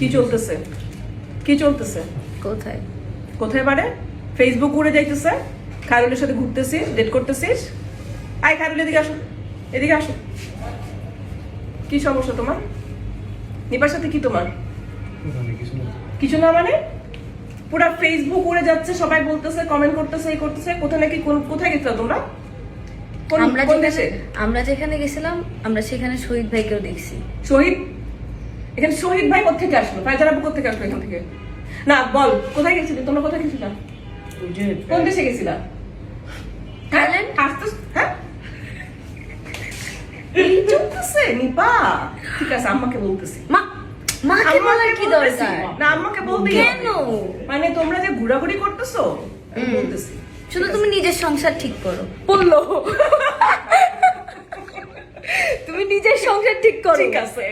কি চলতেছে? কি চলতেছে? কোথায় কোথায় মানে? ফেসবুক উড়ে যাইতেছে, খায়রুলের সাথে ঘুরতেছিস, ডেট করতেছিস। আয় খায়রুল, এদিকে আসো, এদিকে আসো। কি সমস্যা তোমার? নিপার সাথে কি তোমার? কিছু না মানে? পুরা ফেসবুক উড়ে যাচ্ছে, সবাই বলতেছে, কমেন্ট করতেছে, এই করতেছে। কোথায় নাকি কোথায় গেছিলা তোমরা? আমরা যেখানে গেছিলাম আমরা সেখানে শহীদ ভাইকেও দেখছি। শহীদ? এখানে শহীদ ভাই কোথেকে আসলো? ফাইজার আপু কোথেকে আসলো এখান থেকে? না বল, কোথায় গেছিলে তোমরা? কোথায় গেছিলা? কোন দেশে গেছিলা? থাইল্যান্ড? হ্যাঁ, এই চলতেছে নিপা। ঠিক আছে, আম্মাকে বলতেছি। মাকে বলার কি দরকার? না, আম্মাকে বলতে কেন? মানে তোমরা যে ঘোরাঘুরি করতেছো, আমি বলতেছি। শুধু তুমি নিজের সংসার ঠিক করো। বললো তুমি নিজের সংসার ঠিক করো। ঠিক আছে।